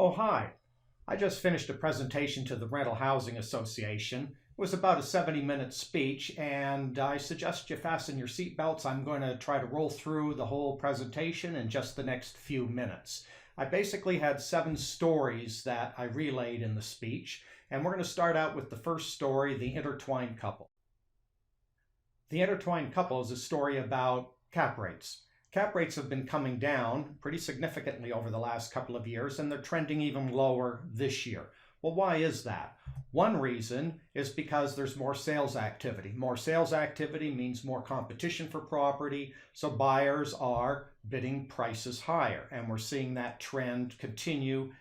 Oh, hi. I just finished a presentation to the Rental Housing Association. It was about a 70-minute speech, and I suggest you fasten your seatbelts. I'm going to try to roll through the whole presentation in just the next few minutes. I basically had 7 stories that I relayed in the speech, and we're going to start out with the first story, the intertwined couple. The intertwined couple is a story about cap rates. Cap rates have been coming down pretty significantly over the last couple of years, and they're trending even lower this year. Well, why is that? One reason is because there's more sales activity. More sales activity means more competition for property, so buyers are bidding prices higher, and we're seeing that trend continue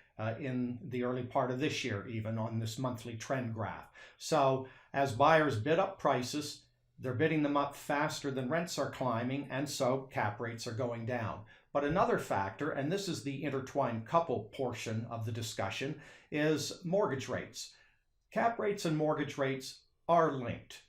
in the early part of this year, even on this monthly trend graph. So as buyers bid up prices, they're bidding them up faster than rents are climbing, and so cap rates are going down. But another factor, and this is the intertwined couple portion of the discussion, is mortgage rates. Cap rates and mortgage rates are linked.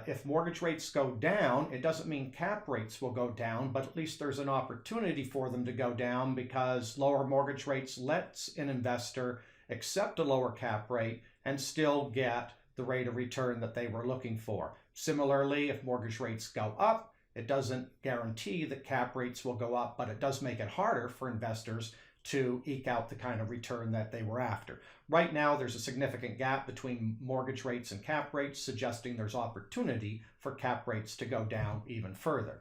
If mortgage rates go down, it doesn't mean cap rates will go down, but at least there's an opportunity for them to go down because lower mortgage rates lets an investor accept a lower cap rate and still get the rate of return that they were looking for. Similarly, if mortgage rates go up, it doesn't guarantee that cap rates will go up, but it does make it harder for investors to eke out the kind of return that they were after. Right now, there's a significant gap between mortgage rates and cap rates, suggesting there's opportunity for cap rates to go down even further.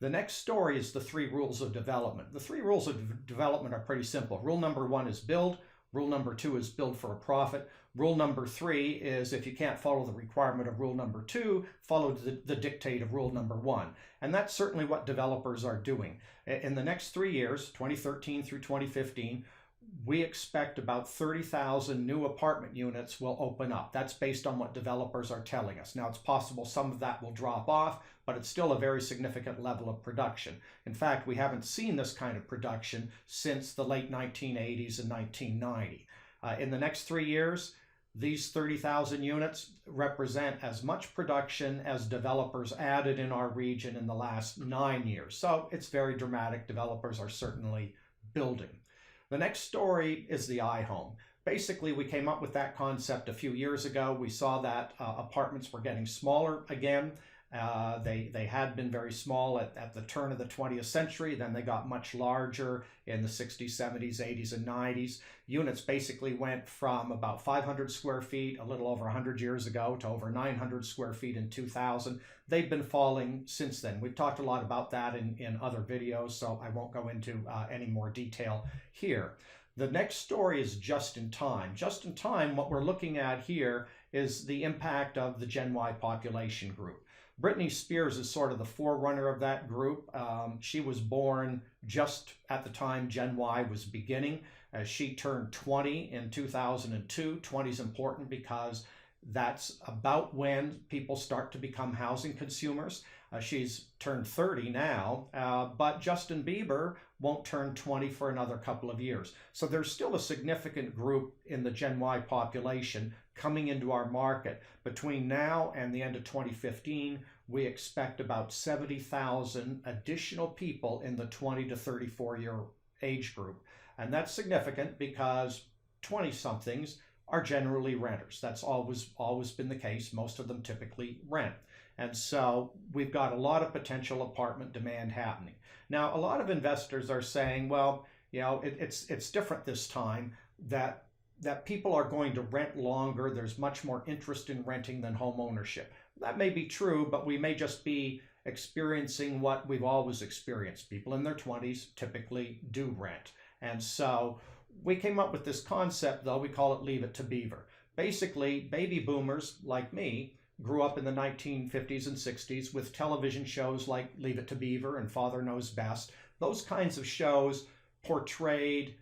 The next story is the 3 rules of development. The 3 rules of development are pretty simple. Rule number 1 is build. Rule number 2 is build for a profit. Rule number 3 is if you can't follow the requirement of rule number 2, follow the dictate of rule number 1. And that's certainly what developers are doing. In the next 3 years, 2013 through 2015, we expect about 30,000 new apartment units will open up. That's based on what developers are telling us. Now, it's possible some of that will drop off, but it's still a very significant level of production. In fact, we haven't seen this kind of production since the late 1980s and 1990. In the next 3 years, these 30,000 units represent as much production as developers added in our region in the last 9 years. So it's very dramatic. Developers are certainly building. The next story is the iHome. Basically, we came up with that concept a few years ago. We saw that apartments were getting smaller again. They had been very small at the turn of the 20th century. Then they got much larger in the 60s, 70s, 80s, and 90s. Units basically went from about 500 square feet a little over 100 years ago to over 900 square feet in 2000. They've been falling since then. We've talked a lot about that in other videos, so I won't go into any more detail here. The next story is just in time. Just in time, what we're looking at here is the impact of the Gen Y population group. Britney Spears is sort of the forerunner of that group. She was born just at the time Gen Y was beginning. She turned 20 in 2002. 20 is important because that's about when people start to become housing consumers. She's turned 30 now, but Justin Bieber won't turn 20 for another couple of years. So there's still a significant group in the Gen Y population coming into our market. Between now and the end of 2015, we expect about 70,000 additional people in the 20 to 34-year age group. And that's significant because 20-somethings are generally renters. That's always been the case. Most of them typically rent. And so we've got a lot of potential apartment demand happening. Now, a lot of investors are saying, well, you know, it's different this time, that people are going to rent longer. There's much more interest in renting than home ownership. That may be true, but we may just be experiencing what we've always experienced. People in their 20s typically do rent. And so we came up with this concept, though, we call it Leave It to Beaver. Basically, baby boomers like me grew up in the 1950s and 60s with television shows like Leave It to Beaver and Father Knows Best. Those kinds of shows portrayed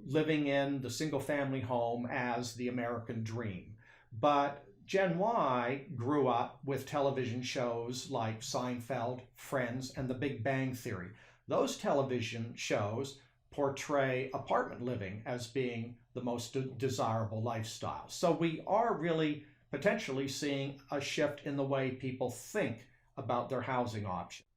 living in the single-family home as the American dream. But Gen Y grew up with television shows like Seinfeld, Friends, and The Big Bang Theory. Those television shows portray apartment living as being the most desirable lifestyle. So we are really potentially seeing a shift in the way people think about their housing options.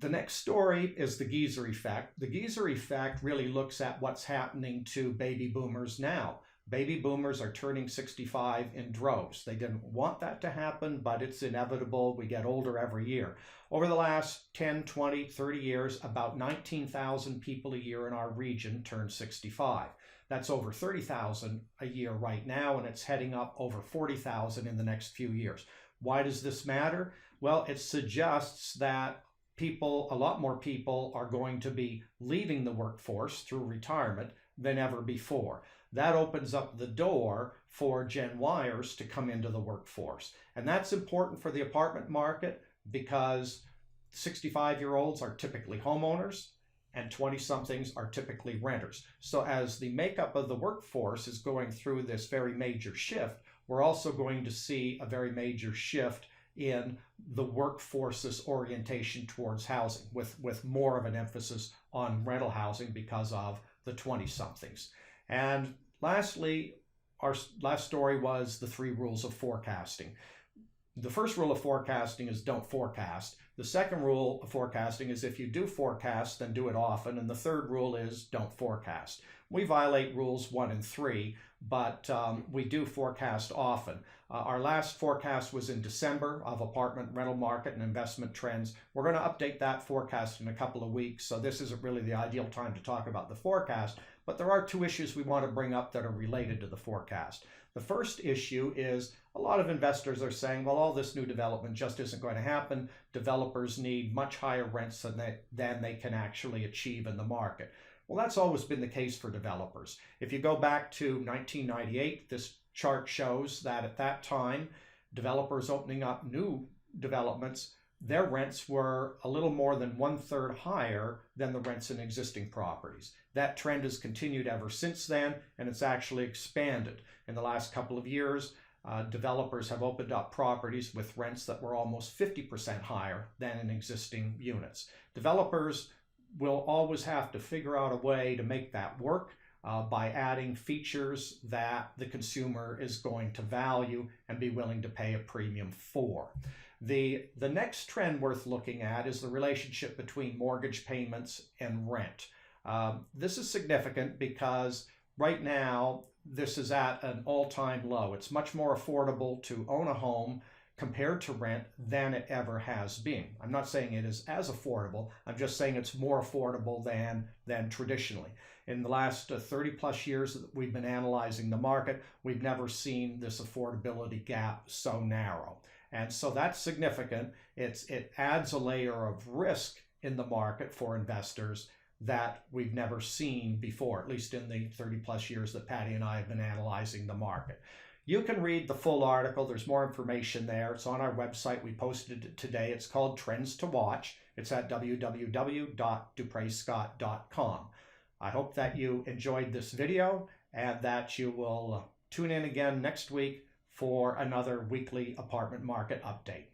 The next story is the geyser effect. The geyser effect really looks at what's happening to baby boomers now. Baby boomers are turning 65 in droves. They didn't want that to happen, but it's inevitable. We get older every year. Over the last 10, 20, 30 years, about 19,000 people a year in our region turn 65. That's over 30,000 a year right now, and it's heading up over 40,000 in the next few years. Why does this matter? Well, it suggests that a lot more people are going to be leaving the workforce through retirement than ever before. That opens up the door for Gen Yers to come into the workforce. And that's important for the apartment market because 65-year-olds are typically homeowners and 20-somethings are typically renters. So as the makeup of the workforce is going through this very major shift, we're also going to see a very major shift in the workforce's orientation towards housing, with more of an emphasis on rental housing because of the 20-somethings. And lastly, our last story was the 3 rules of forecasting. The first rule of forecasting is don't forecast. The second rule of forecasting is if you do forecast, then do it often. And the third rule is don't forecast. We violate rules 1 and 3, but we do forecast often. Our last forecast was in December of apartment rental market and investment trends. We're going to update that forecast in a couple of weeks, so this isn't really the ideal time to talk about the forecast, but there are 2 issues we want to bring up that are related to the forecast. The first issue is a lot of investors are saying, well, all this new development just isn't going to happen. Developers need much higher rents than they can actually achieve in the market. Well, that's always been the case for developers. If you go back to 1998, this chart shows that at that time, developers opening up new developments, their rents were a little more than 1/3 higher than the rents in existing properties. That trend has continued ever since then, and it's actually expanded. In the last couple of years, developers have opened up properties with rents that were almost 50% higher than in existing units. Developers will always have to figure out a way to make that work by adding features that the consumer is going to value and be willing to pay a premium for. The next trend worth looking at is the relationship between mortgage payments and rent. This is significant because right now this is at an all-time low. It's much more affordable to own a home compared to rent than it ever has been. I'm not saying it is as affordable. I'm just saying it's more affordable than traditionally. In the last 30 plus years that we've been analyzing the market, we've never seen this affordability gap so narrow. And so that's significant. It adds a layer of risk in the market for investors that we've never seen before, at least in the 30 plus years that Patty and I have been analyzing the market. You can read the full article. There's more information there. It's on our website. We posted it today. It's called Trends to Watch. It's at www.duprescott.com. I hope that you enjoyed this video and that you will tune in again next week for another weekly apartment market update.